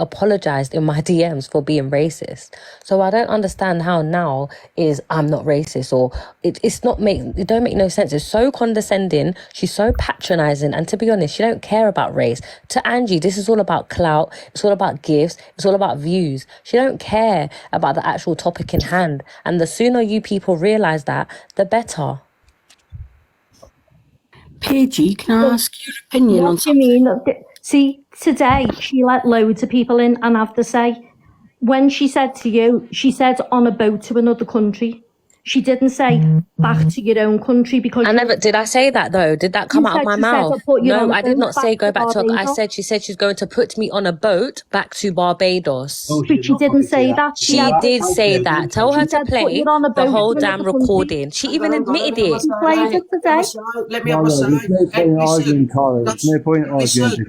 apologized in my DMs for being racist. So I don't understand how now is I'm not racist, or it don't make no sense. It's so condescending. She's so patronizing, and to be honest, she don't care about race. To Angie, this is all about clout. It's all about gifts. It's all about views. She don't care about the actual topic in hand. And the sooner you people realize that, the better. Paigey, can I ask your opinion on something? What do you mean? See, today she let loads of people in, and I have to say, when she said to you, she said on a boat to another country. She didn't say back to your own country because Did I say that though? Did that come out of my mouth? No, I did not say go back to. She said she's going to put me on a boat back to Barbados. But she didn't say that. She did say that. Tell her to play the whole damn recording. She even admitted it. She played it today. Let me have a say. There's no point arguing,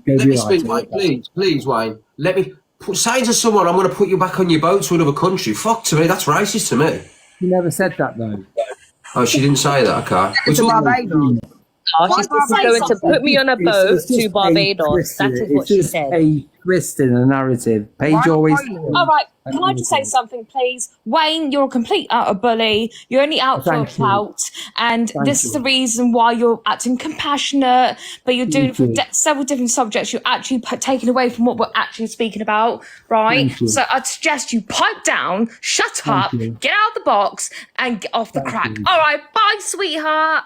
Let me speak, Wayne. Please, Wayne. Let me say to someone, I'm going to put you back on your boat to another country. Fuck to me. That's racist to me. She never said that though. Oh, she didn't say that, okay. She's going to put me on a boat to Barbados. That is what she said. A twist in a narrative. Paige always. All right, can I just say something, please? Wayne, you're a complete utter bully. You're only out for a clout, and this is the reason why you're acting compassionate, but you're doing it for several different subjects. You're actually taking away from what we're actually speaking about, right? So I'd suggest you pipe down, shut up, get out of the box, and get off the crack. All right, bye, sweetheart.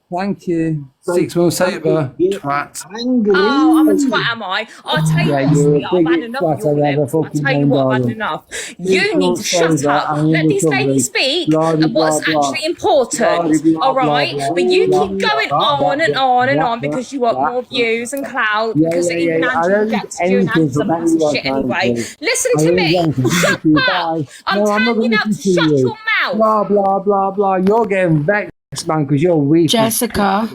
Thank you. 6 months sober. Twat. Oh, I'm a twat, am I? I'll tell you honestly, I've had enough of your lips. I'll tell you what, I've had enough. You need to shut up. Let these ladies speak and what's actually important, all right? But you keep going on and on and on because you want more views and clout, because even Andrew gets to do and Andrew's a massive shit anyway. Listen to me. Shut up. I'm telling you now to shut your mouth. Blah, blah, blah, blah. You're getting vexed, man, because you're weak. Jessica.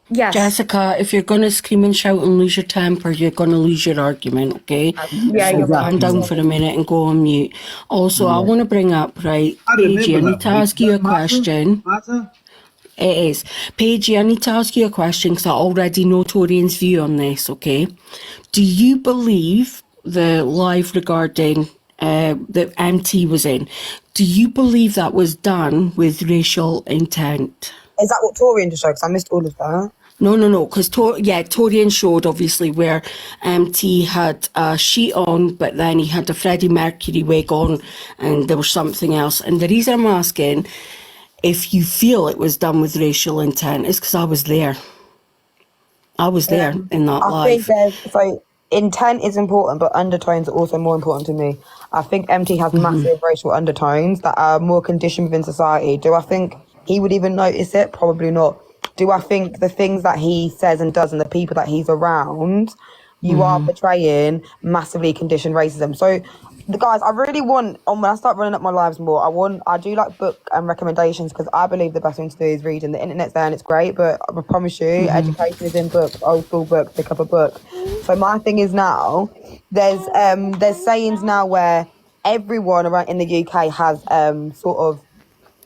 Yes. Jessica, if you're going to scream and shout and lose your temper, you're going to lose your argument, okay? You're calm down for a minute and go on mute. Also, I want to bring up, right, Paigey, I need to ask you a question. It is. Paigey, I need to ask you a question because I already know Torian's view on this, okay? Do you believe the live regarding that MT was in, do you believe that was done with racial intent? Is that what Torian just showed? Because I missed all of that. No, because Torian showed obviously where MT had a sheet on, but then he had a Freddie Mercury wig on, and there was something else. And the reason I'm asking if you feel it was done with racial intent is because I was there. I was there in that live. I think so intent is important, but undertones are also more important to me. I think MT has massive racial undertones that are more conditioned within society. Do I think he would even notice it? Probably not. Do I think the things that he says and does and the people that he's around, you are portraying massively conditioned racism? So, the guys, I really want, when I start running up my lives more, I do like book and recommendations, because I believe the best thing to do is read, and the internet's there and it's great, but I promise you, education is in books, old school books, pick up a book. So my thing is now, there's sayings now where everyone around in the UK has sort of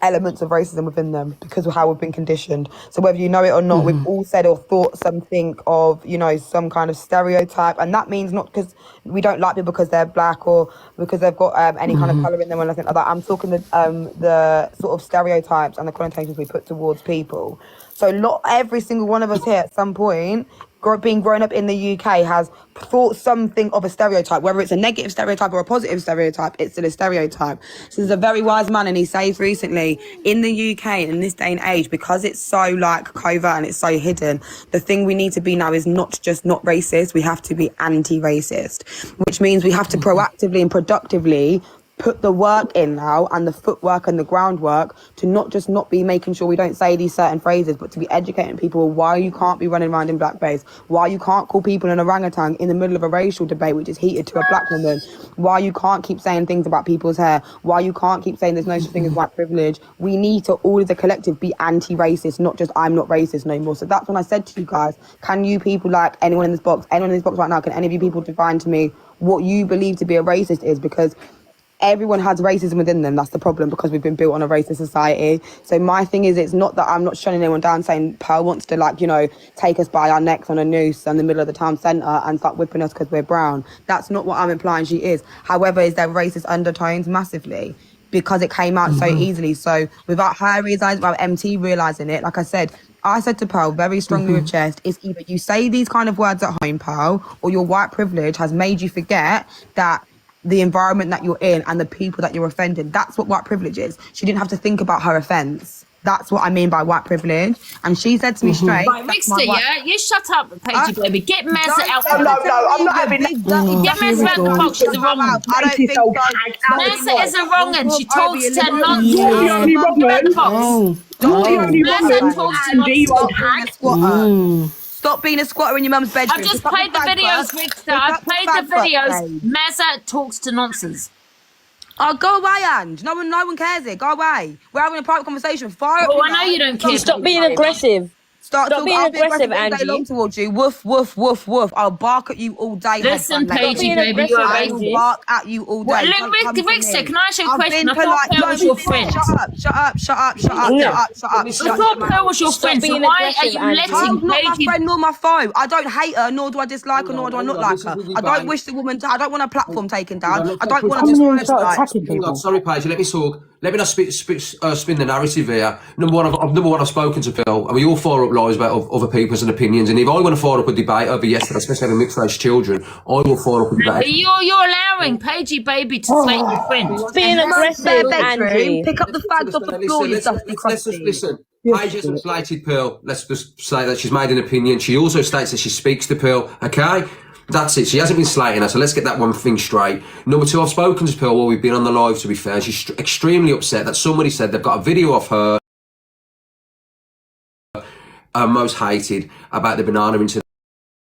elements of racism within them because of how we've been conditioned. So whether you know it or not, we've all said or thought something of, some kind of stereotype, and that means not because we don't like people because they're black or because they've got any kind of colour in them or anything like that. I'm talking the sort of stereotypes and the connotations we put towards people. So not every single one of us here at some point, being grown up in the UK, has thought something of a stereotype, whether it's a negative stereotype or a positive stereotype, it's still a stereotype. So there's a very wise man, and he says recently, in the UK in this day and age, because it's so covert and it's so hidden, the thing we need to be now is not just not racist, we have to be anti-racist, which means we have to proactively and productively put the work in now, and the footwork and the groundwork, to not just not be making sure we don't say these certain phrases, but to be educating people why you can't be running around in blackface, why you can't call people an orangutan in the middle of a racial debate which is heated to a black woman, why you can't keep saying things about people's hair, why you can't keep saying there's no such thing as white privilege. We need to all as a collective be anti-racist, not just I'm not racist no more. So that's when I said to you guys, can you people, anyone in this box right now, can any of you people define to me what you believe to be a racist is? Because everyone has racism within them. That's the problem, because we've been built on a racist society. So my thing is, it's not that I'm not shutting anyone down saying Pearl wants to, like, you know, take us by our necks on a noose in the middle of the town centre and start whipping us because we're brown. That's not what I'm implying she is. However, is there racist undertones? Massively, because it came out so easily. So without her realising, without MT realising it, like I said to Pearl very strongly with chest, is either you say these kind of words at home, Pearl, or your white privilege has made you forget that the environment that you're in and the people that you're offending, that's what white privilege is. She didn't have to think about her offence. That's what I mean by white privilege. And she said to me straight... Right, Ricksta, yeah? You shut up, Paigey, baby. Get Mazza out. No, I'm not having that. Get Mazza out the box. She's the wrong one. I don't think so. Mazza is the wrong one. She talks to nonsense. You're the only wrong one. You're the only wrong Mazza talks to nonsense. Stop being a squatter in your mum's bedroom. I've just played the videos, Ricksta. I've played the videos. Mazza talks to nonsense. Oh, go away, Ange. No one cares it. Go away. We're having a private conversation. Fire up. Oh, I know you don't care. Stop being aggressive. Stop being aggressive, all day Angie. long towards you. Woof, woof, woof, woof. I'll bark at you all day. Listen, headband, Paigey, baby, you're I aggressive. will bark at you all day. Well, Don't come to Ricksta, me. can I ask you a I've question? been I thought polite. Pearl was your friend. Shut up. I thought Pearl was your friend, so being why are aggressive, you Angie. letting Pearl's not my Paigey... friend nor my foe. I don't hate her, nor do I dislike her, nor do I not like her. I don't wish the woman to... I don't want her platform taken down. I don't want her to... Hang on, sorry, Paige, let me talk. Let me not spin the narrative here. Number one, I've spoken to Phil, and we all fire up lies about other people's and opinions. And if I want to fire up a debate over yesterday, especially having mixed race children, I will fire up a debate. But you're allowing Paigey, baby, to slate your friend. Being aggressive, Angie. Pick up the fags off the floor, you dusty crusty. Listen. Paige hasn't slated Pearl. Let's just say that she's made an opinion. She also states that she speaks to Pearl. Okay? That's it. She hasn't been slating her, so let's get that one thing straight. Number two, I've spoken to Pearl while we've been on the live, to be fair. She's extremely upset that somebody said they've got a video of her most hated about the banana incident.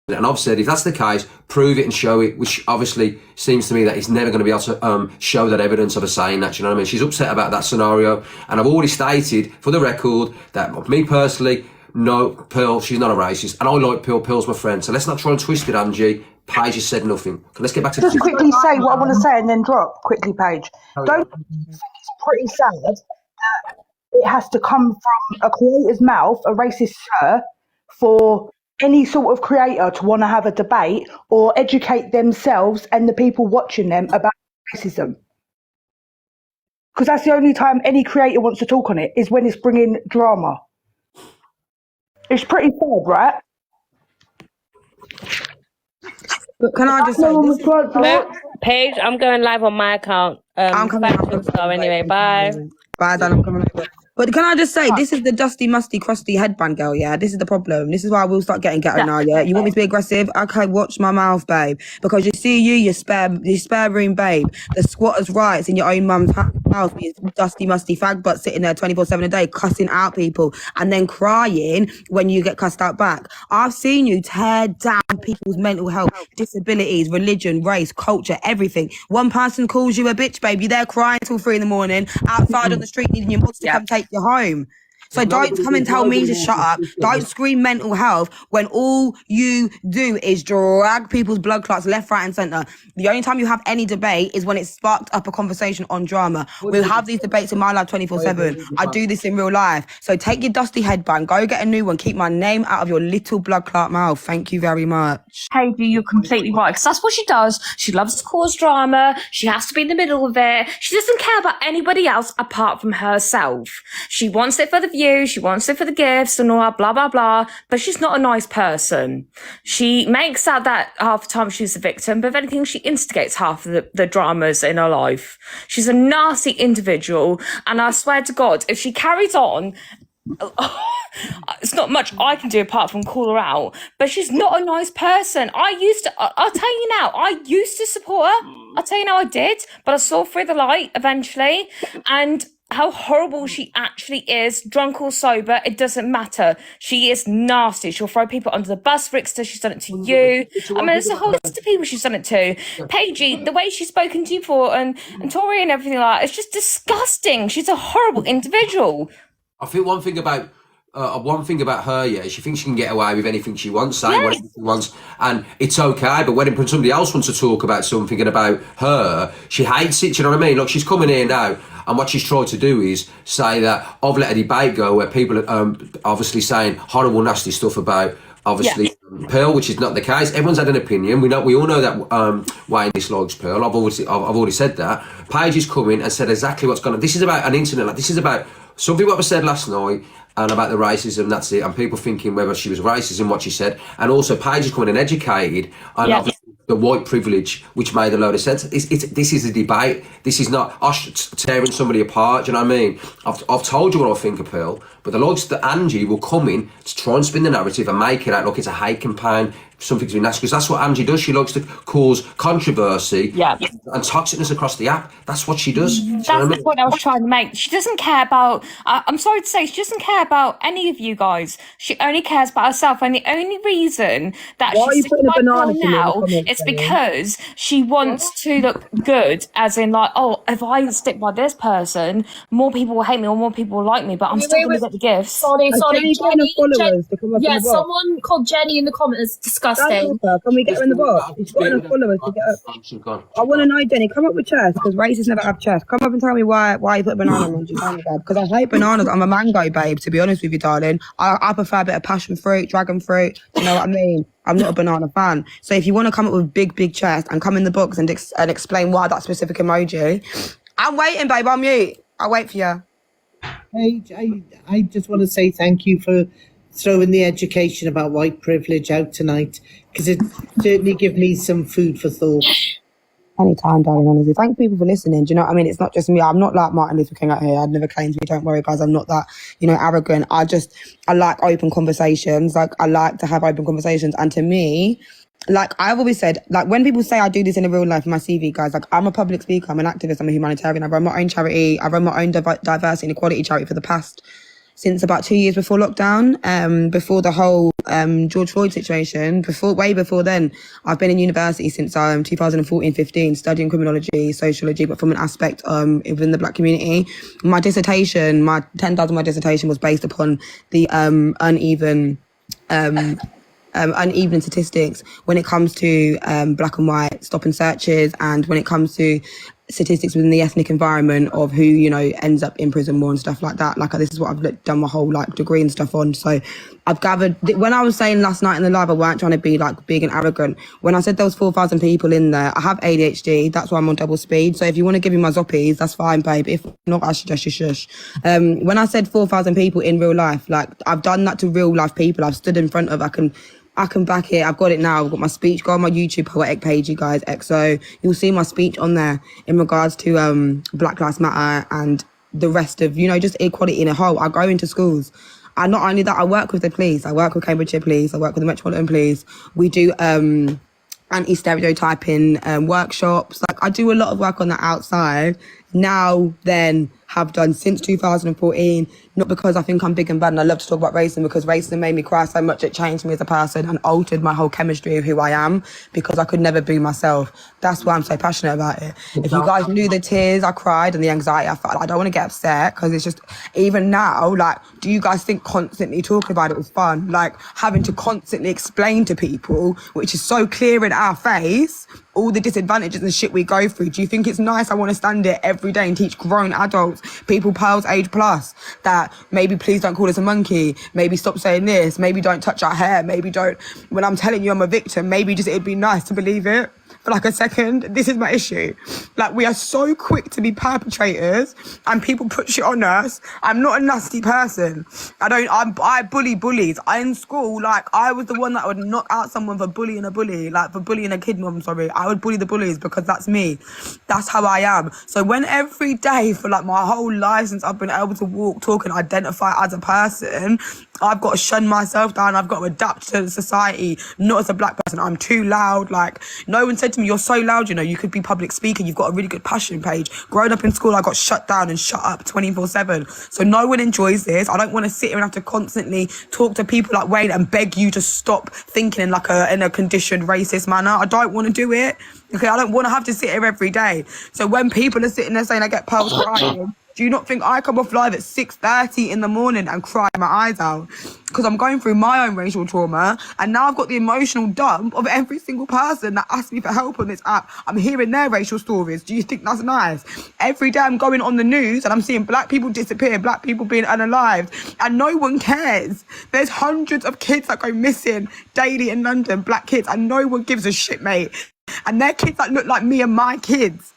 And I've said, if that's the case, prove it and show it, which obviously seems to me that he's never going to be able to show that evidence of her saying that, you know what I mean? She's upset about that scenario. And I've already stated, for the record, that me personally, no, Pearl, she's not a racist. And I like Pearl. Pearl's my friend. So let's not try and twist it, Angie. Paige has said nothing. Let's get back to... Just quickly say what I want to say and then drop quickly, Paige. Don't you think it's pretty sad that it has to come from a creator's mouth, a racist slur, for any sort of creator to want to have a debate or educate themselves and the people watching them about racism? Because that's the only time any creator wants to talk on it, is when it's bringing drama. It's pretty sad, right? But can I just say, No, Paige, I'm going live on my account. I'm coming anyway, bye. Bye, Dan, I'm coming over. But can I just say, this is the dusty, musty, crusty headband girl, yeah? This is the problem. This is why I will start getting ghetto now, yeah? You want me to be aggressive? Okay, watch my mouth, babe. Because you see you spare room, babe. The squatter's rights in your own mum's house, you dusty, musty fag butt sitting there 24/7 a day, cussing out people, and then crying when you get cussed out back. I've seen you tear down people's mental health, disabilities, religion, race, culture, everything. One person calls you a bitch, babe. You're there crying till 3 a.m, outside on the street needing your mum to come take you home. So don't come and tell me to shut up. Don't scream mental health when all you do is drag people's blood clots left, right and centre. The only time you have any debate is when it's sparked up a conversation on drama. We'll have these debates in my life 24/7. I do this in real life. So take your dusty headband, go get a new one, keep my name out of your little blood clot mouth. Thank you very much. Paigey, you're completely right, because that's what she does. She loves to cause drama. She has to be in the middle of it. She doesn't care about anybody else apart from herself. She wants it for the view. She wants it for the gifts and all that, blah, blah, blah. But she's not a nice person. She makes out that half the time she's the victim, but if anything, she instigates half of the dramas in her life. She's a nasty individual. And I swear to God, if she carries on, it's not much I can do apart from call her out, but she's not a nice person. I'll tell you now, I used to support her. I'll tell you now I did, but I saw through the light eventually, and how horrible she actually is, drunk or sober, it doesn't matter. She is nasty. She'll throw people under the bus. Ricksta, she's done it to you. I mean, there's a whole list of people she's done it to. Paigey, the way she's spoken to you for, and Tori and everything like that, it's just disgusting. She's a horrible individual. I think one thing about one thing about her, yeah, she thinks she can get away with anything she wants, say whatever she wants, and it's okay. But when somebody else wants to talk about something and about her, she hates it. Do you know what I mean? Look, she's coming here now, and what she's trying to do is say that I've let a debate go where people are obviously saying horrible, nasty stuff about obviously Pearl, which is not the case. Everyone's had an opinion. We all know that Wayne dislikes Pearl. I've already said that. Paige has come in and said exactly what's going on. This is about an incident. Like, this is about something what was said last night and about the racism. That's it. And people thinking whether she was racist in what she said. And also, Paige has come in and educated on obviously the white privilege, which made a load of sense. This is a debate. This is not us tearing somebody apart. Do you know what I mean? I've told you what I think of Pearl, but the likes that Angie will come in to try and spin the narrative and make it out look it's a hate campaign, something to be nasty, because that's what Angie does. She likes to cause controversy and toxicness across the app. That's what she does. That's the point I was trying to make. She doesn't care about, I'm sorry to say, she doesn't care about any of you guys. She only cares about herself. And the only reason that she's sticking by Pearl now is because she wants to look good, as in like, oh, if I stick by this person, more people will hate me or more people will like me, but I'm still going to get the gifts. Sorry. Jenny, someone called Jenny in the comments disgusting. Can we get her in the box? She's got enough followers to get up. I want to know, Jenny, come up with chest, because racists never have chest. Come up and tell me why you put banana on your because I hate bananas. I'm a mango babe, to be honest with you, darling. I prefer a bit of passion fruit, dragon fruit. You know what I mean? I'm not a banana fan. So if you want to come up with big chest and come in the box and explain why that specific emoji, I'm waiting, babe. I'm mute. I'll wait for you. I just want to say thank you for throwing the education about white privilege out tonight, because it certainly gives me some food for thought. Anytime, darling, honestly. Thank people for listening. Do you know what I mean? It's not just me. I'm not like Martin Luther King out here. I'd never claim to be. Don't worry, guys. I'm not that, arrogant. I like open conversations. Like, I like to have open conversations. And to me, like I've always said, like when people say I do this in a real life, my CV, guys, like I'm a public speaker, I'm an activist, I'm a humanitarian. I run my own charity. I run my own diversity and equality charity for the past, since about 2 years before lockdown, before the whole George Floyd situation, way before then. I've been in university since 2014-15, studying criminology, sociology, but from an aspect within the Black community. My dissertation, my 10,000 word dissertation was based upon the uneven statistics when it comes to black and white stop and searches, and when it comes to statistics within the ethnic environment of who ends up in prison more and stuff like that. Like, this is what I've done my whole degree and stuff on. So I've gathered, when I was saying last night in the live, I weren't trying to be big and arrogant. When I said there was 4,000 people in there, I have ADHD, that's why I'm on double speed. So if you want to give me my zoppies, that's fine, babe. If not, I suggest you shush. When I said 4,000 people in real life, I've done that to real life people. I've stood in front of, I can back it. I've got it now. I've got my speech. Go on my YouTube poetic page, you guys. XO. You'll see my speech on there in regards to Black Lives Matter and the rest of, just equality in a whole. I go into schools. And not only that, I work with the police. I work with Cambridgeshire Police. I work with the Metropolitan Police. We do anti-stereotyping workshops. I do a lot of work on the outside. Now, then, have done since 2014, not because I think I'm big and bad and I love to talk about racism, because racism made me cry so much it changed me as a person and altered my whole chemistry of who I am, because I could never be myself. That's why I'm so passionate about it. If you guys knew the tears I cried and the anxiety I felt, I don't want to get upset, because it's just, even now, do you guys think constantly talking about it was fun? Having to constantly explain to people, which is so clear in our face, all the disadvantages and shit we go through. Do you think it's nice? I want to stand there every day and teach grown adults, people Pearl's age plus, that maybe please don't call us a monkey, maybe stop saying this, maybe don't touch our hair, maybe don't, when I'm telling you I'm a victim, maybe just it'd be nice to believe it for a second. This is my issue. We are so quick to be perpetrators and people put shit on us. I'm not a nasty person. I bully bullies. In school, I was the one that would knock out someone for bullying a bully, for bullying a kid, I'm sorry. I would bully the bullies because that's me. That's how I am. So when every day for my whole life since I've been able to walk, talk and identify as a person, I've got to shun myself down. I've got to adapt to society, not as a black person. I'm too loud. No one said to me, you're so loud, you could be public speaking. You've got a really good passion page. Growing up in school, I got shut down and shut up 24/7. So no one enjoys this. I don't want to sit here and have to constantly talk to people like Wayne and beg you to stop thinking in a conditioned racist manner. I don't want to do it. Okay, I don't want to have to sit here every day. So when people are sitting there saying I get Pearl's crying, Do you not think I come off live at 6:30 in the morning and cry my eyes out? Because I'm going through my own racial trauma, and now I've got the emotional dump of every single person that asks me for help on this app. I'm hearing their racial stories. Do you think that's nice? Every day I'm going on the news and I'm seeing black people disappear, black people being unalived, and no one cares. There's hundreds of kids that go missing daily in London, black kids, and no one gives a shit, mate. And they're kids that look like me and my kids.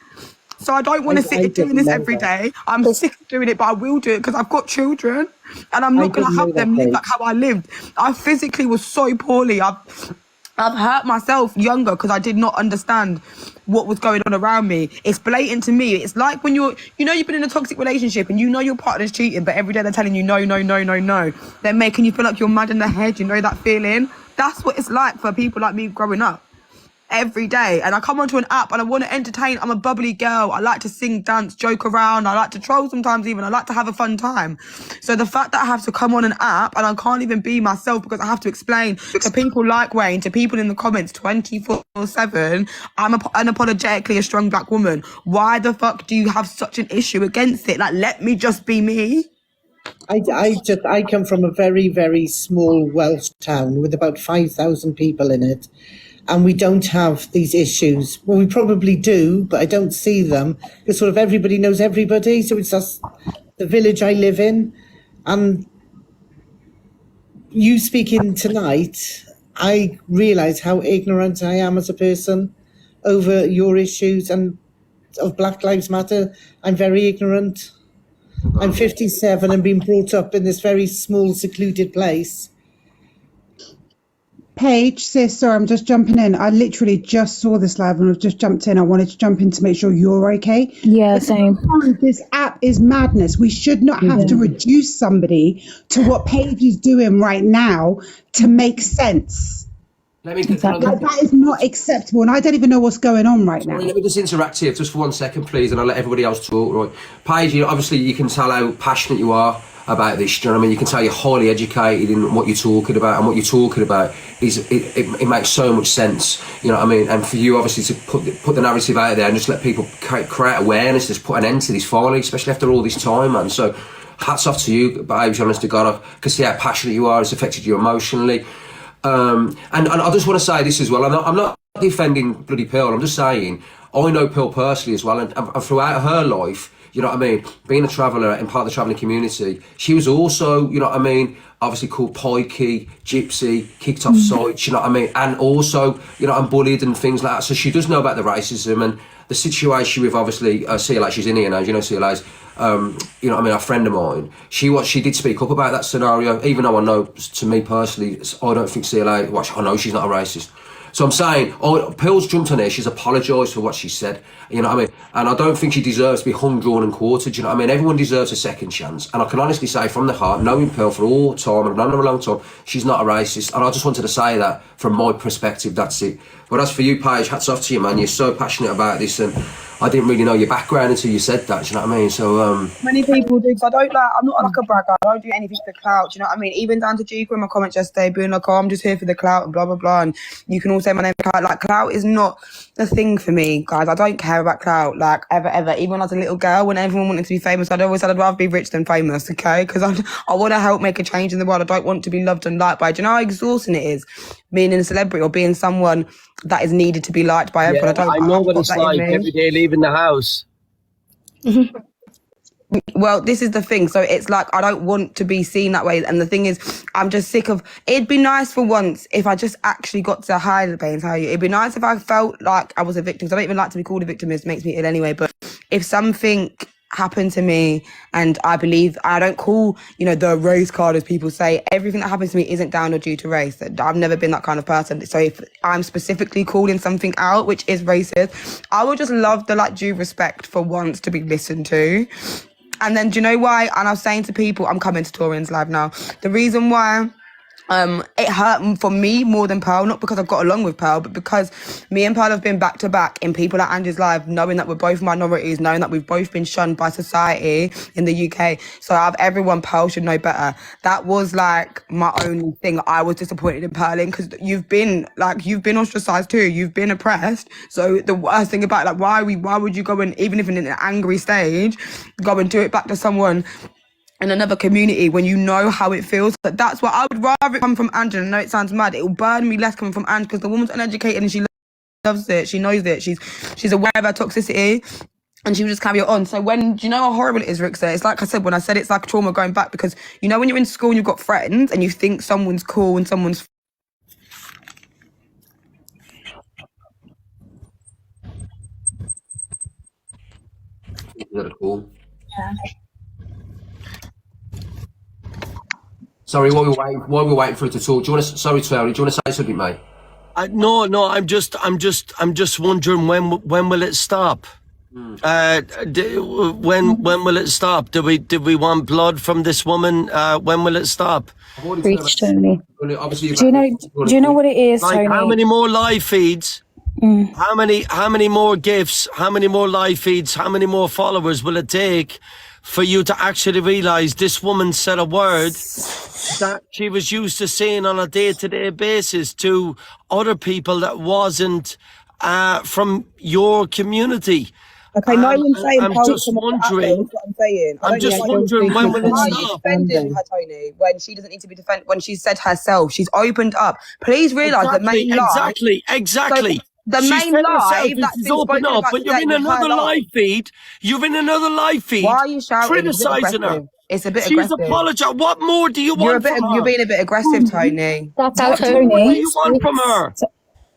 So I don't want to sit here doing this every day. I'm sick of doing it, but I will do it because I've got children and I'm not going to have them live like how I lived. I physically was so poorly. I've hurt myself younger because I did not understand what was going on around me. It's blatant to me. It's like when you've been in a toxic relationship and you know your partner's cheating, but every day they're telling you no, no, no, no, no. They're making you feel like you're mad in the head. You know that feeling? That's what it's like for people like me growing up. Every day, and I come onto an app and I want to entertain. I'm a bubbly girl. I like to sing, dance, joke around. I like to troll sometimes even. I like to have a fun time. So the fact that I have to come on an app and I can't even be myself because I have to explain to people like Wayne, to people in the comments 24/7, I'm unapologetically a strong black woman. Why the fuck do you have such an issue against it? Like, let me just be me. I come from a very, very small Welsh town with about 5,000 people in it. And we don't have these issues. Well, we probably do, but I don't see them. Because sort of everybody knows everybody. So it's just the village I live in. And you speaking tonight, I realise how ignorant I am as a person over your issues and of Black Lives Matter. I'm very ignorant. I'm 57 and been brought up in this very small, secluded place. Paige, sis, sorry, I'm just jumping in. I literally just saw this live and I've just jumped in. I wanted to jump in to make sure you're okay. Yeah, same. This app is madness. We should not have to reduce somebody to what Paige is doing right now to make sense. That is not acceptable, and I don't even know what's going on right now. Let me just interact here just for 1 second, please, and I'll let everybody else talk. Right, Paige, obviously you can tell how passionate you are about this. Do you know what I mean? You can tell you're highly educated in what you're talking about, and what you're talking about is it makes so much sense. You know what I mean? And for you, obviously, to put the narrative out there and just let people create awareness, just put an end to this finally, especially after all this time, man. So hats off to you, babes, honest to God. I can see how passionate you are. It's affected you emotionally. And I just want to say this as well. I'm not defending bloody Pearl. I'm just saying I know Pearl personally as well, and throughout her life, you know what I mean, being a traveller and part of the travelling community, she was also, you know what I mean, obviously called pikey, gypsy, kicked off sites, you know what I mean, and also, you know, I'm bullied and things like that. So she does know about the racism and the situation with obviously CLA. She's in here now, you know, CLA's. You know what I mean, a friend of mine, she did speak up about that scenario, even though I know, to me personally, I don't think CLA, well, I know she's not a racist. So I'm saying, Pearl's jumped on her, she's apologised for what she said, you know what I mean? And I don't think she deserves to be hung, drawn and quartered, you know what I mean? Everyone deserves a second chance. And I can honestly say from the heart, knowing Pearl for all time, I've known her a long time, she's not a racist. And I just wanted to say that from my perspective, that's it. But as for you, Paige, hats off to you, man. You're so passionate about this, and I didn't really know your background until you said that, do you know what I mean? So many people do, because I'm not like a bragger. I don't do anything for clout, do you know what I mean? Even down to Chico in my comments yesterday being like, oh, I'm just here for the clout and blah blah blah, and you can all say my name for clout. Like, clout is not the thing for me, guys. I don't care about clout, like, ever. Even when I was a little girl, when everyone wanted to be famous, I'd always said I'd rather be rich than famous, okay? Because I want to help make a change in the world. I don't want to be loved and liked by. Do you know how exhausting it is being a celebrity or being someone that is needed to be liked by everyone? I know what it's like every day leaving the house. Well, this is the thing. So it's like, I don't want to be seen that way. And the thing is, I'm just sick of, it'd be nice for once if I just actually got to hide the pain and tell you. It'd be nice if I felt like I was a victim. Because I don't even like to be called a victim. It makes me ill anyway. But if something happened to me and I believe, I don't call, you know, the race card, as people say, everything that happens to me isn't down or due to race. I've never been that kind of person. So if I'm specifically calling something out, which is racist, I would just love the like due respect for once to be listened to. And then, do you know why? And I was saying to people, I'm coming to Torian's live now. The reason why it hurt for me more than Pearl, not because I've got along with Pearl, but because me and Pearl have been back to back in people like Andrew's life, knowing that we're both minorities, knowing that we've both been shunned by society in the UK. So out of everyone, Pearl should know better. That was like my only thing I was disappointed in Pearl in, because you've been ostracized too, you've been oppressed. So the worst thing about like why would you go and, even if in an angry stage, go and do it back to someone in another community when you know how it feels? But that's what I would rather it come from Angela. I know it sounds mad. It will burn me less coming from Angela, because the woman's uneducated and she loves it. She knows it. She's aware of her toxicity, and she will just carry it on. So do you know how horrible it is, Ricksta? It's like I said, when I said it's like trauma going back, because you know when you're in school and you've got friends and you think someone's cool and someone's... Is that cool? Yeah. Sorry, while we're waiting for her to talk, do you want to? Sorry, Terry, do you want to say something, mate? No. I'm just wondering when will it stop? When will it stop? Did we want blood from this woman? When will it stop? Preach, Tony. Obviously, Do you know what it is, like, Tony? how many more live feeds? How many more gifts? How many more live feeds? How many more followers will it take for you to actually realise this woman said a word that she was used to saying on a day-to-day basis to other people that wasn't from your community? Okay, no one's saying I'm just wondering. That's what I'm saying. I'm just wondering when will it stop? Defending her, Tony, when she doesn't need to be defended. When she said herself, she's opened up. Please realise the main lie. Exactly. So the She main said lie herself, that's she's been open spoken up, about but you're today in was her another lie. live feed. You're in another live feed. Why are you shouting? Criticising her. It's a bit She's aggressive. apologised. What more do you want from her? You're being a bit aggressive, Tony. That's how What more Tony. do you want from her?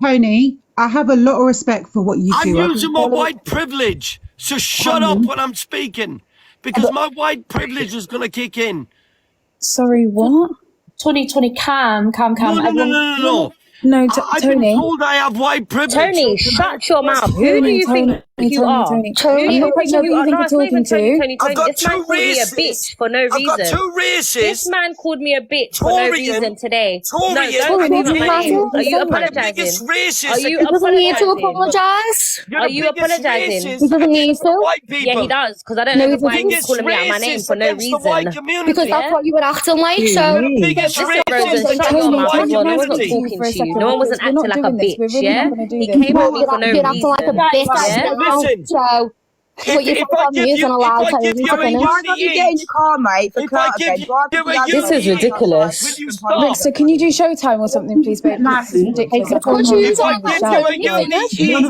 Tony, I have a lot of respect for what you I'm do. using my white privilege, so shut up when I'm speaking, because my white privilege is going to kick in. Sorry, what? Tony, calm. No. No, I've Tony. been told I have white privilege. Tony, shut your mouth. Who do you think you are? Tony. Who do you think you are? No, it's not even Tony. I've got This man two called me a races. bitch for no reason. I've got two races. This man called me a bitch for no reason today. No, don't Torian, call me my name. Are you the apologising? biggest racist. Are you He doesn't need to apologising? apologise. Are you apologising? He doesn't need to. White people. Yeah, he does, because I don't No, know he why doesn't. he's calling me out my name for no against the white reason. community. Because that's what you were acting like, so... The biggest Listen, Rosen, racist shut against your the mouth white as well. No one's not community. talking to you. No one wasn't We're not acting like a doing this. We're bitch, really yeah? not gonna do He this. came at me for no You're acting like a reason. bitch. Yeah? Listen. So... What you If think I on give me you, isn't if allowed I to give you a Why don't you get in uni your car, mate, for if I clout give again? you Drive a to the This is uni, ridiculous. will you stop? So can you do Showtime or something, please, babe? This is ridiculous. If I give you a uni each,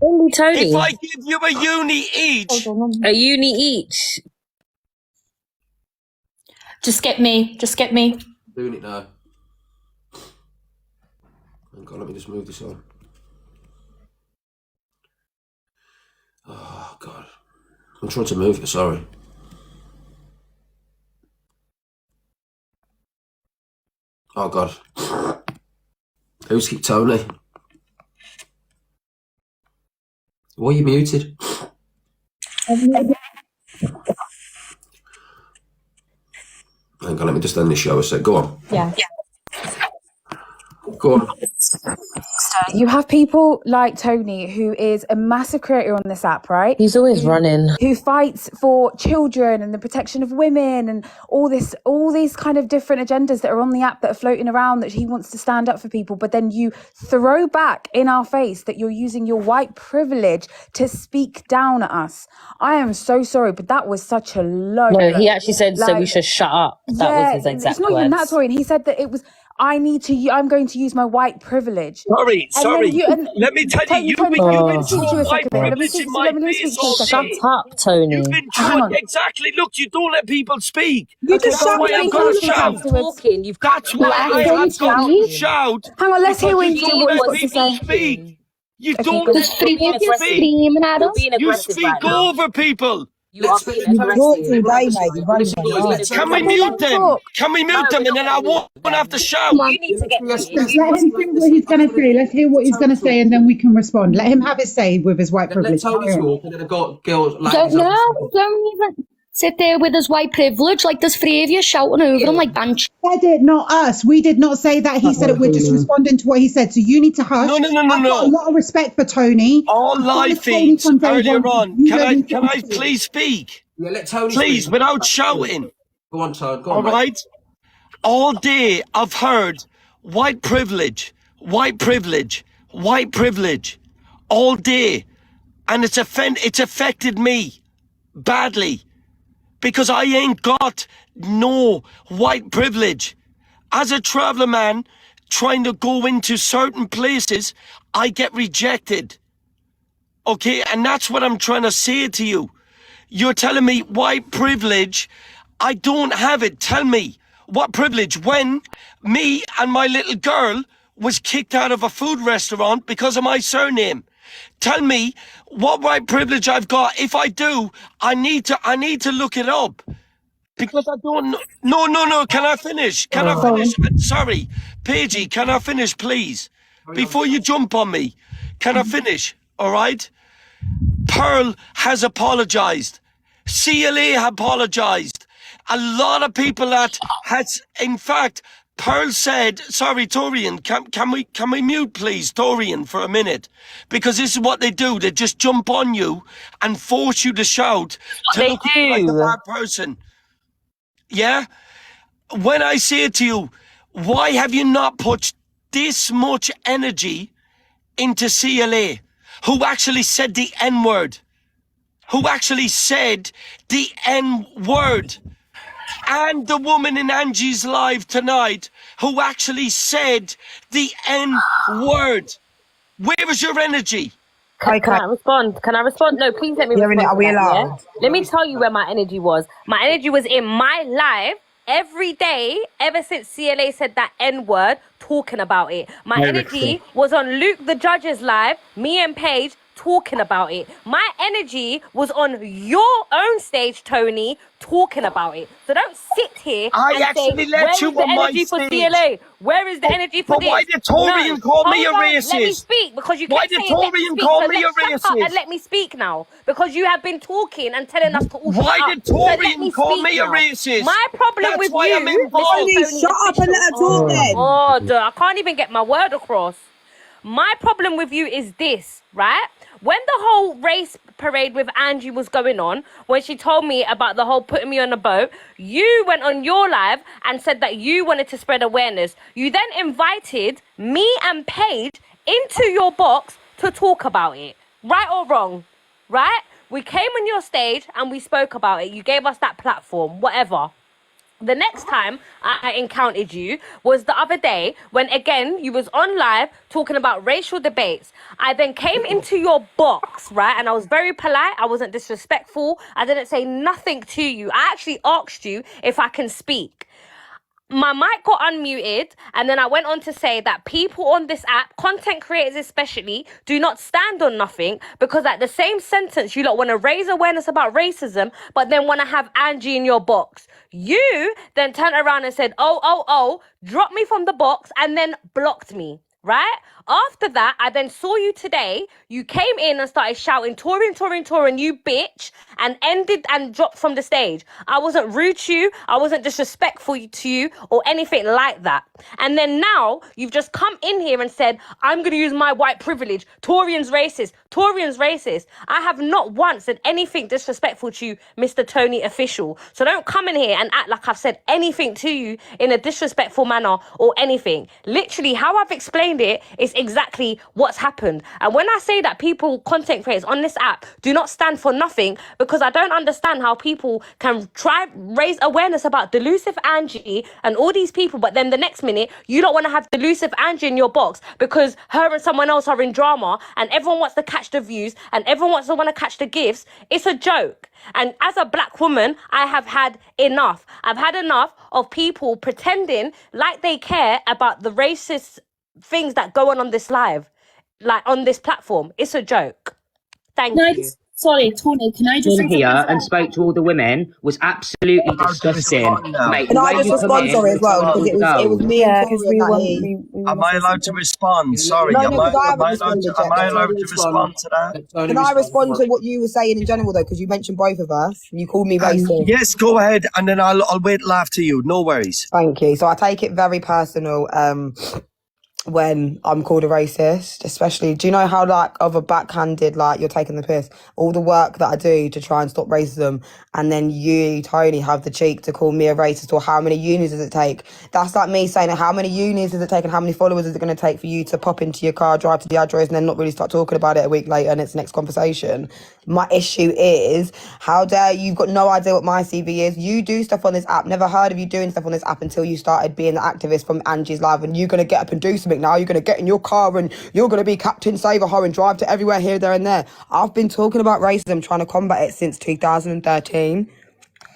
Only if Tony. I give you a uni each, A uni each. Just get me. Doing it now. Hang on, let me just move this on. Oh, God. I'm trying to move it, sorry. Oh, God. Who's keep Tony? Why are you muted? Hang on, let me just end this show a sec. Go on. Yeah. Go on. You have people like Tony, who is a massive creator on this app, right? He's always running. Who fights for children and the protection of women and all these kind of different agendas that are on the app that are floating around, that he wants to stand up for people. But then you throw back in our face that you're using your white privilege to speak down at us. I am so sorry, but that was such a low No, blow. he actually said, so we should shut up. That was his exact It's not even that, words. Torian. He said that it was, I'm going to use my white privilege. Sorry. Let me tell you, you've been taught white privilege in my face all Shut day. up, Tony. You've been taught exactly. Look, you don't let people speak. You just That's why I've got to shout. Talking. That's why I have got to shout. Hang on, let's hear what You don't let people speak. You don't let people speak. You speak over people. You are being aggressive. Can we mute them? Can we mute them and then I won't have to shout? You need to get Let him say what he's going to say. Let's hear what he's going to say, and then we can respond. Let him have his say with his white privilege. Let Tony talk, and then I've got girls like... Don't even... sit there with his white privilege, like there's three of you shouting over him like banshee. Said it, not us. We did not say that. He said it. We're just responding to what he said. So you need to hush. No. I've got a lot of respect for Tony. All I've live followed Tony feeds from day earlier one. on. You Can don't I need to can I speak. please speak? Yeah, let Tony Please, speak. without shouting. Go on, Tony. Go All on, mate. right? All day I've heard white privilege, white privilege, white privilege. All day. And it's affected me badly. Because I ain't got no white privilege. As a traveller man trying to go into certain places, I get rejected. Okay, and that's what I'm trying to say to you. You're telling me white privilege. I don't have it. Tell me what privilege when me and my little girl was kicked out of a food restaurant because of my surname. Tell me what white privilege I've got. If I do, I need to look it up. Because I don't know. No. Can I finish? Can I finish? Sorry. Paigey, can I finish, please? Before you jump on me. Can I finish? All right? Pearl has apologized. CLA apologized. A lot of people that has, in fact, Pearl said, sorry, Torian, can we mute, please, Torian, for a minute? Because this is what they do. They just jump on you and force you to shout to look like a bad person. Yeah? When I say to you, why have you not put this much energy into CLA? Who actually said the N-word? Who actually said the N-word? And the woman in Angie's live tonight who actually said the N-word. Where is your energy? Can I respond? Can I respond? No, please let me respond. Are we to that, allowed? yeah? Let me tell you where my energy was. My energy was in my live every day ever since CLA said that N-word, talking about it. My energy was on Luke the Judge's live, me and Paige talking about it. My energy was on your own stage, Tony, talking about it. So don't sit here and actually say, let where you is the on my energy for stage. CLA? Where is the energy for But this? why did Torian call me a Hold on, let me racist? speak, because you Why kept did saying let me Torian speak, call so me a let's shut up and racist? let me speak now, because you have been talking and telling us to all Why shut did up. So let Torian me call speak me a now. racist? My problem That's with why I'm you, involved. Mr. Tony Shut up and let her talk then. God, I can't even get my word across. My problem with you is this, right? When the whole race parade with Angie was going on, when she told me about the whole putting me on a boat, you went on your live and said that you wanted to spread awareness. You then invited me and Paige into your box to talk about it. Right or wrong? Right? We came on your stage and we spoke about it. You gave us that platform, whatever. The next time I encountered you was the other day when, again, you was on live talking about racial debates. I then came into your box, right? And I was very polite. I wasn't disrespectful. I didn't say nothing to you. I actually asked you if I can speak. My mic got unmuted, and then I went on to say that people on this app, content creators especially, do not stand on nothing, because at the same sentence, you lot want to raise awareness about racism, but then want to have Angie in your box. You then turned around and said, oh, dropped me from the box and then blocked me. Right? After that, I then saw you today. You came in and started shouting, Torian, you bitch, and ended and dropped from the stage. I wasn't rude to you. I wasn't disrespectful to you or anything like that. And then now you've just come in here and said, I'm going to use my white privilege. Torian's racist. I have not once said anything disrespectful to you, Mr. Tony Official. So don't come in here and act like I've said anything to you in a disrespectful manner or anything. Literally, how I've explained it is exactly what's happened. And when I say that people, content creators on this app, do not stand for nothing, because I don't understand how people can try raise awareness about Delusive Angie and all these people, but then the next minute you don't want to have Delusive Angie in your box because her and someone else are in drama and everyone wants to catch the views and everyone wants to catch the gifts. It's a joke. And as a black woman, I have had enough. I've had enough of people pretending like they care about the racist things that go on this live, like on this platform. It's a joke. Thank you. Sorry, Tony, can I just in here and spoke to all the women was absolutely disgusting. Mate, Can I just respond, sorry, as well? Because it was me and Tori that he... Am I allowed to respond? Sorry, No, am because I haven't I allowed responded to, am yet, I though. allowed to respond to that? Can I respond to what you were saying in general, though? Because you mentioned both of us. You called me racist. Yes, go ahead, and then I'll wait till after you. No worries. Thank you. So I take it very personal when I'm called a racist, especially, do you know how like of a backhanded, like you're taking the piss, all the work that I do to try and stop racism, and then you, Tony, have the cheek to call me a racist, or how many unis does it take? That's like me saying, how many unis does it take and how many followers is it going to take for you to pop into your car, drive to the address, and then not really start talking about it a week later and it's next conversation. My issue is, how dare you've got no idea what my CV is. You do stuff on this app, never heard of you doing stuff on this app until you started being the activist from Angie's Live, and you're going to get up and do something now. You're going to get in your car and you're going to be Captain Save-A-Ho and drive to everywhere, here, there and there. I've been talking about racism, trying to combat it since 2013.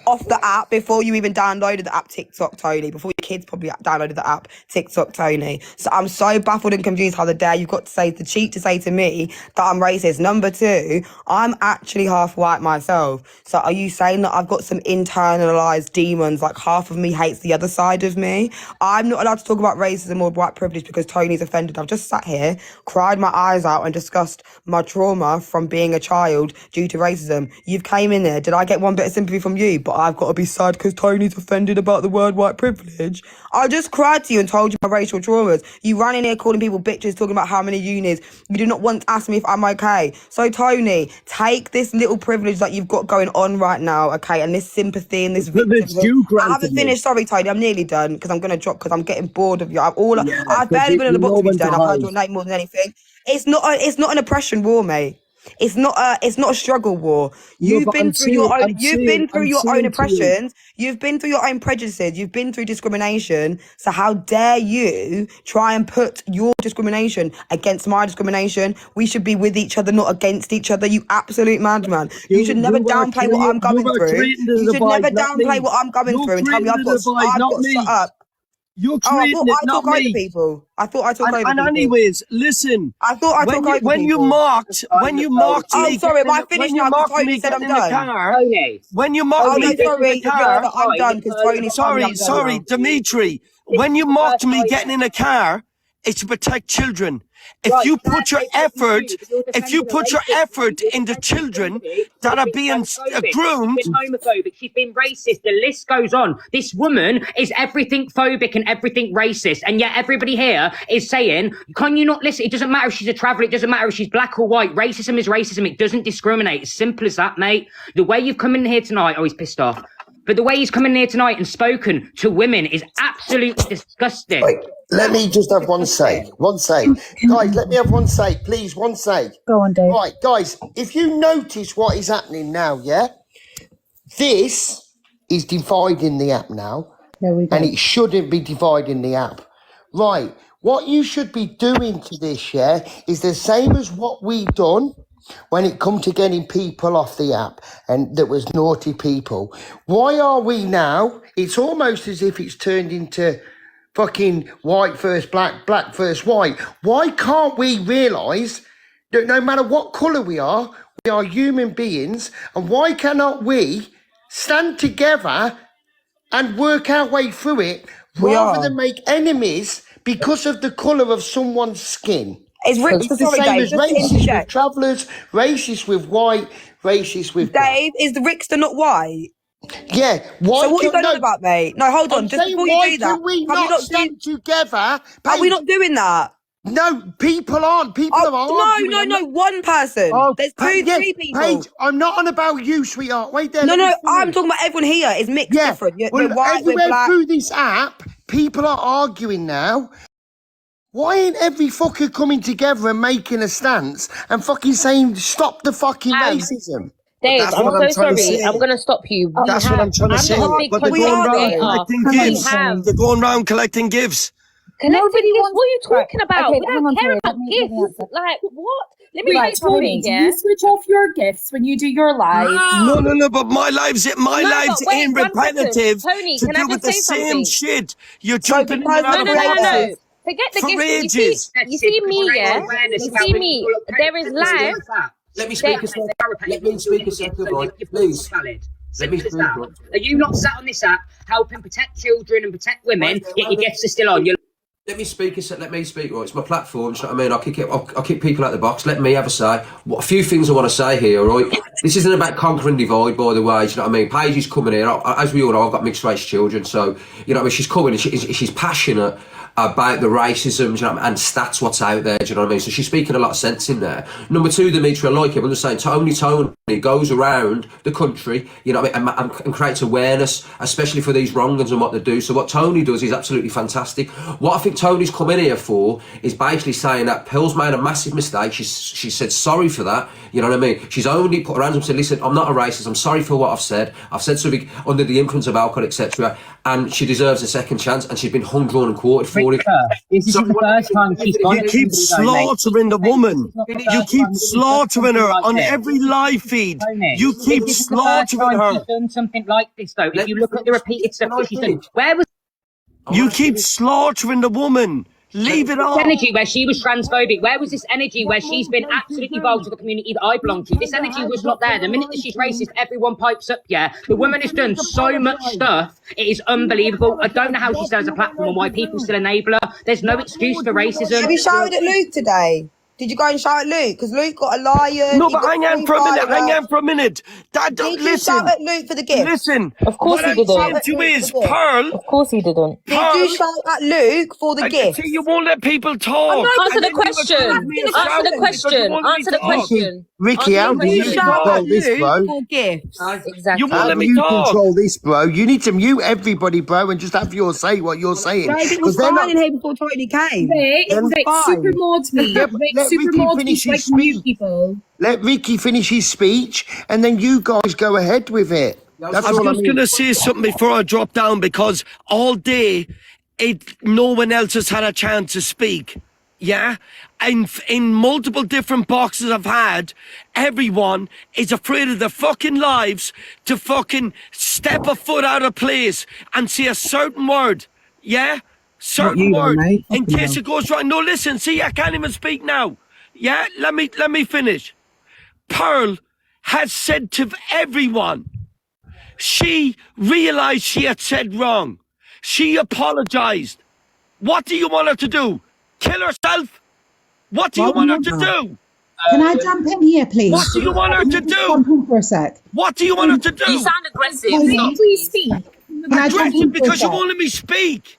Off the app, before you even downloaded the app TikTok, Tony, before your kids probably downloaded the app TikTok, Tony. So I'm so baffled and confused how the dare you've got to say, the cheat to say to me that I'm racist. Number two, I'm actually half white myself. So are you saying that I've got some internalized demons, like half of me hates the other side of me? I'm not allowed to talk about racism or white privilege because Tony's offended. I've just sat here, cried my eyes out and discussed my trauma from being a child due to racism. You've came in there, did I get one bit of sympathy from you? But I've got to be sad because Tony's offended about the word white privilege. I just cried to you and told you my racial traumas. You ran in here calling people bitches, talking about how many unis. You did not once ask me if I'm okay. So Tony, take this little privilege that you've got going on right now, okay, and this sympathy and this victimhood. I haven't finished, sorry Tony, I'm nearly done because I'm going to drop because I'm getting bored of you. I've barely been in the box with you today and I've heard your name more than anything. It's not an oppression war, mate. It's not a struggle war. You've been through your own oppressions. You've been through your own prejudices. You've been through discrimination. So how dare you try and put your discrimination against my discrimination? We should be with each other, not against each other. You absolute madman. You should never downplay what I'm going through. You should never downplay what I'm going through and tell me I've got shut up. You're creating it, not me. People. I thought I talk over people. And anyways, listen. I thought I talk over people. When you mocked me. Oh, sorry, am I finished now? Because Tony said I'm done. When you mocked me getting in the car. I'm done because Tony. Sorry, Dimitri. When you mocked me getting in a car, it's to protect children. If you put your effort into children that are being groomed. She's been homophobic, she's been racist, the list goes on. This woman is everything phobic and everything racist, and yet everybody here is saying, can you not listen? It doesn't matter if she's a traveller, it doesn't matter if she's black or white. Racism is racism, it doesn't discriminate. It's simple as that, mate. The way you've come in here tonight, he's pissed off. But the way he's come in here tonight and spoken to women is absolutely disgusting. Wait, let me just have one say. Guys, let me have one say, please, one say. Go on, Dave. Right, guys, if you notice what is happening now, yeah? This is dividing the app now. There we go. And it shouldn't be dividing the app. Right, what you should be doing to this, yeah, is the same as what we done when it come to getting people off the app and that was naughty people. Why are we now? It's almost as if it's turned into fucking white first black, black first white. Why can't we realise that no matter what colour we are human beings, and why cannot we stand together and work our way through it rather than make enemies because of the colour of someone's skin? It's the same as racist with travellers, racist with white, racist with Dave, is the ricksta not white? Yeah. Why so what are you going on about, mate? No, hold on. Just before you do that, can we not stand together? Are we not doing that? No, people aren't. People are arguing. No, one person. There's three people. Paige, I'm not on about you, sweetheart. Wait there. No, I'm talking about everyone here. It's mixed different. We're white, we're black. Through this app, people are arguing now. Why ain't every fucker coming together and making a stance and fucking saying stop the fucking racism? Dave, I'm so sorry. I'm going to stop you. That's what I'm trying to say. But they're going round collecting gifts. Nobody wants. What are you talking about? We don't care about gifts. Like, what? Let me right, Tony, do you switch off your gifts when you do your lives? No, but my live's in repetitive Tony, to do with the same shit. You're jumping in and out of No. Forget the gifts. You see me, yeah? You see me. There is live. Let me speak a second. Let me speak a second, right? Please. Simple as that. Are you not sat on this app helping protect children and protect women, yet your gifts are still on? Let me speak a sec. Let me speak. Right, it's my platform. You know what I mean? I'll kick people out the box. Let me have a say. A few things I want to say here. Right, this isn't about conquering divide, by the way. You know what I mean? Paige is coming here. As we all know, I've got mixed race children, so you know what I mean. She's coming and she's passionate about the racism, you know, and stats what's out there, do you know what I mean? So she's speaking a lot of sense in there. Number two, Dimitri, I like him. I'm just saying, Tony goes around the country, you know, and creates awareness, especially for these wrong-uns and what they do. So what Tony does is absolutely fantastic. What I think Tony's come in here for is basically saying that Pearl's made a massive mistake. She said sorry for that, you know what I mean? She's only put her hands up and said, listen, I'm not a racist. I'm sorry for what I've said. I've said something under the influence of alcohol, etc. And she deserves a second chance, and she's been hung, drawn and quartered for it. This is the first time she's gone. You keep slaughtering the woman. You keep slaughtering her on every live feed. You keep slaughtering her. She's done something like this, though. If you look at the repeated stuff that she's done, where was... You keep slaughtering the woman. Leave it on. Energy where she was transphobic. Where was this energy where she's been absolutely vile to the community that I belong to? This energy was not there. The minute that she's racist, everyone pipes up. Yeah, the woman has done so much stuff. It is unbelievable. I don't know how she still has a platform and why people still enable her. There's no excuse for racism. Have you shouted at Luke today? Did you go and shout at Luke? Because Luke got a lion. No, but hang on for a minute. Hang on for a minute. Did you shout at Luke for the gift? Listen. Of course he didn't. What I'm saying to you is, Pearl. Of course he didn't. Did you shout at Luke for the gift? You won't let people talk. Answer the question. Answer the question. Answer the question. Ricky, how do you control this, bro? Exactly. You won't let me you talk. control this, bro? You need to mute everybody, bro, and just have your say what you're saying. No, it was fine in here before Tony came. Rick, super mod me. Rick, super mod me so I can mute people. Let Ricky finish his speech, and then you guys go ahead with it. That's I'm all just going to say something before I drop down, because all day, no one else has had a chance to speak. Yeah? And in multiple different boxes I've had, everyone is afraid of their fucking lives to fucking step a foot out of place and say a certain word. Yeah? Certain word. In case it goes wrong. No, listen, see, I can't even speak now. Yeah? Let me finish. Pearl has said to everyone, she realized she had said wrong. She apologized. What do you want her to do? Kill herself? What do you want her to do? Can I jump in here, please? What do you want her to do? Jump in for a sec. What do you want her to do? You sound aggressive. Please speak. Aggressive because you won't let me speak.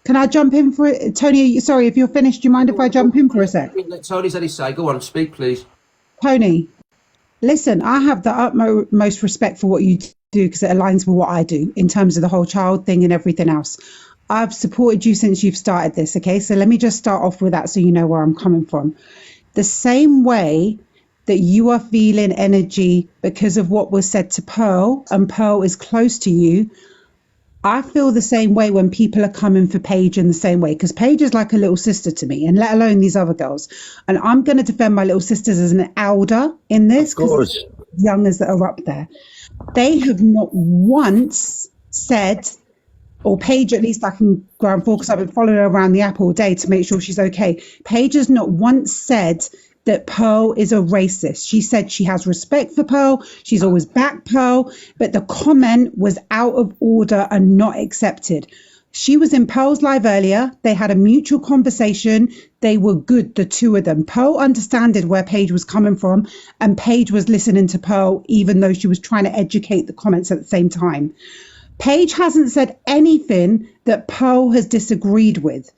Can I jump in for it? Tony, sorry, if you're finished, do you mind if I jump in for a sec? Let Tony's had his say. Go on, speak, please. Tony, listen, I have the utmost respect for what you do because it aligns with what I do in terms of the whole child thing and everything else. I've supported you since you've started this, okay? So let me just start off with that so you know where I'm coming from. The same way that you are feeling energy because of what was said to Pearl, and Pearl is close to you, I feel the same way when people are coming for Paige in the same way, because Paige is like a little sister to me, and let alone these other girls. And I'm going to defend my little sisters as an elder in this, because young as that are up there. They have not once said, or Paige, at least I can go and focus. I've been following her around the app all day to make sure she's okay. Paige has not once said that Pearl is a racist. She said she has respect for Pearl. She's always backed Pearl, but the comment was out of order and not accepted. She was in Pearl's live earlier. They had a mutual conversation. They were good, the two of them. Pearl understood where Paige was coming from, and Paige was listening to Pearl, even though she was trying to educate the comments at the same time. Paige hasn't said anything that Pearl has disagreed with.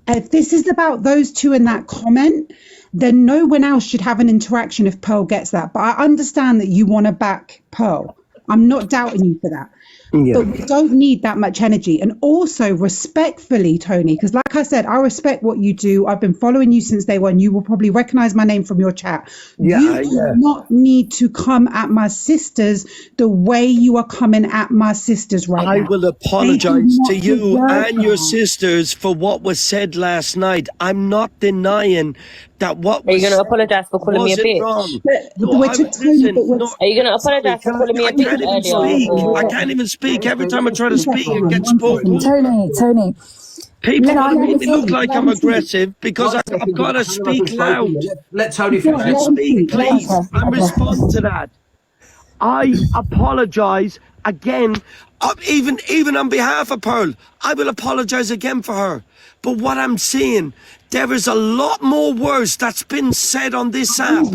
If this is about those two in that comment, then no one else should have an interaction if Pearl gets that. But I understand that you want to back Pearl. I'm not doubting you for that. Yeah. But we don't need that much energy. And also respectfully, Tony, because like I said, I respect what you do. I've been following you since day one. You will probably recognize my name from your chat. You do not need to come at my sisters the way you are coming at my sisters right now. I will apologize to you and your sisters for what was said last night. I'm not denying that what was... Are you going to apologize for calling me a bitch? Are you going to apologize for calling me a bitch earlier? I can't even speak. Every time I try to speak, it gets spoken. Tony, People want to let make him me look speak. like Let I'm him speak. aggressive because I've got to speak loud. Let Tony Go finish. on, let him Speak, speak. Let him please, speak. and respond to that. I apologise again, even on behalf of Pearl. I will apologise again for her. But what I'm saying, there is a lot more words that's been said on this app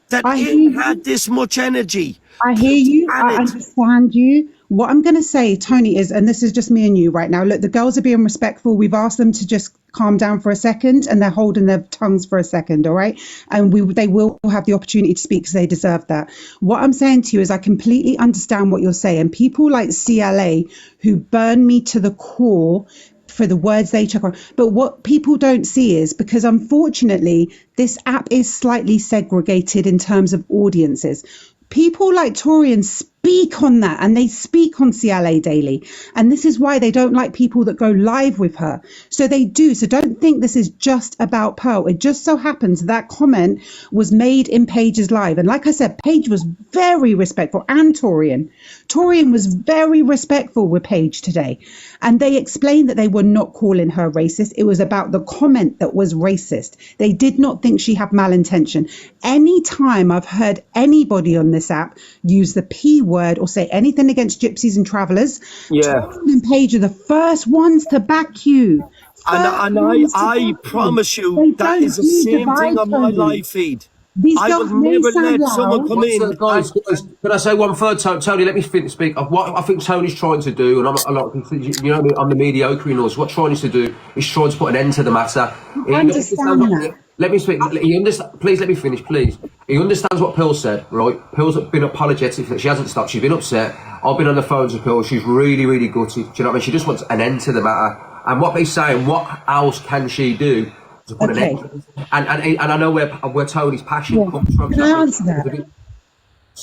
that I hear ain't you. had this much energy I hear put you. at I it. understand you. What I'm going to say, Tony, is, and this is just me and you right now. Look, the girls are being respectful. We've asked them to just calm down for a second, and they're holding their tongues for a second, all right? And they will have the opportunity to speak because they deserve that. What I'm saying to you is I completely understand what you're saying. People like CLA who burn me to the core for the words they chuck on. But what people don't see is, because unfortunately, this app is slightly segregated in terms of audiences. People like Torian speak on that, and they speak on CLA daily. And this is why they don't like people that go live with her. So they do. So don't think this is just about Pearl. It just so happens that comment was made in Paige's live. And like I said, Paige was very respectful, and Torian. Torian was very respectful with Paige today. And they explained that they were not calling her racist. It was about the comment that was racist. They did not think she had malintention. Anytime I've heard anybody on this app use the P word or say anything against gypsies and travellers, Torian and Paige are the first ones to back you. And I promise you, that is the same thing on my live feed. These I girls would may never sound let someone loud. come in. Guys, can I say one third? Tony, let me speak. What I think Tony's trying to do, and I'm a lot, you know, I'm the mediocre in us. What Tony's to do is trying to put an end to the matter. I understand that. Let me speak. He understand. Please let me finish, please. He understands what Pearl said, right? Pearl's been apologetic that she hasn't stopped. She's been upset. I've been on the phones with Pearl. She's really, really gutted. Do you know what I mean? She just wants an end to the matter. And what they're saying, what else can she do to put an end to it? And I know where Tony's passion comes from. Can I answer that?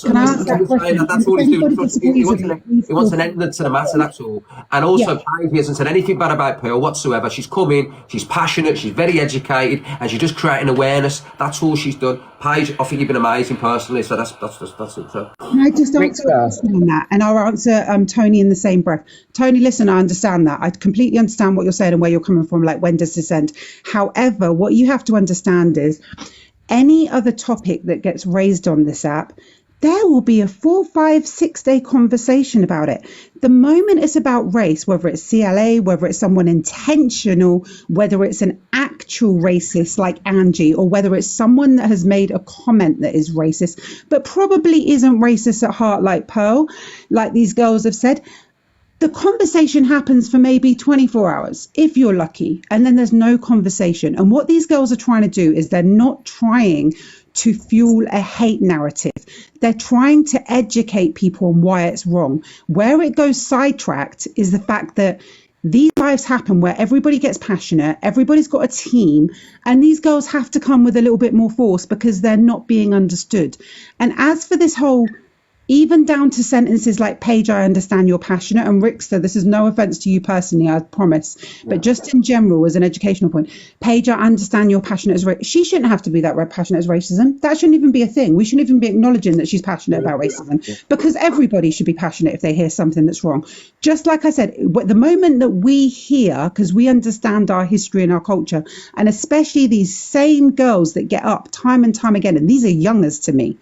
Can I answer that question? That's all he's doing. He wants an end. end to the matter, that's all. And also, Paige hasn't said anything bad about Pearl whatsoever. She's come in, she's passionate, she's very educated, and she's just creating awareness. That's all she's done. Paige, I think you've been amazing personally, so that's it. So. Can I just answer a question on that? And I'll answer Tony in the same breath. Tony, listen, I understand that. I completely understand what you're saying and where you're coming from, like when does this end? However, what you have to understand is any other topic that gets raised on this app, there will be a 4, 5, 6 day conversation about it. The moment it's about race, whether it's CLA, whether it's someone intentional, whether it's an actual racist like Angie, or whether it's someone that has made a comment that is racist, but probably isn't racist at heart like Pearl, like these girls have said, the conversation happens for maybe 24 hours, if you're lucky, and then there's no conversation. And what these girls are trying to do is they're not trying to fuel a hate narrative. They're trying to educate people on why it's wrong. Where it goes sidetracked is the fact that these lives happen where everybody gets passionate, everybody's got a team, and these girls have to come with a little bit more force because they're not being understood. And as for this whole, even down to sentences like, Paige, I understand you're passionate, and Ricksta, this is no offense to you personally, I promise, but just in general, as an educational point, Paige, I understand you're passionate as racism. She shouldn't have to be that passionate as racism. That shouldn't even be a thing. We shouldn't even be acknowledging that she's passionate about racism, because everybody should be passionate if they hear something that's wrong. Just like I said, the moment that we hear, because we understand our history and our culture, and especially these same girls that get up time and time again, and these are youngers to me,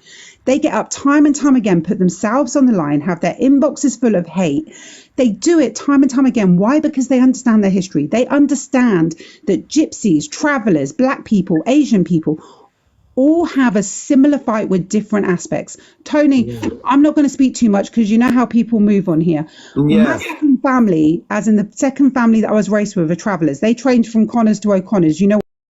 they get up time and time again, put themselves on the line, have their inboxes full of hate. They do it time and time again. Why? Because they understand their history. They understand that gypsies, travelers, black people, Asian people all have a similar fight with different aspects. Tony, I'm not going to speak too much because you know how people move on here. My second family, as in the second family that I was raised with, are travelers. They changed from Connors to O'Connors. You know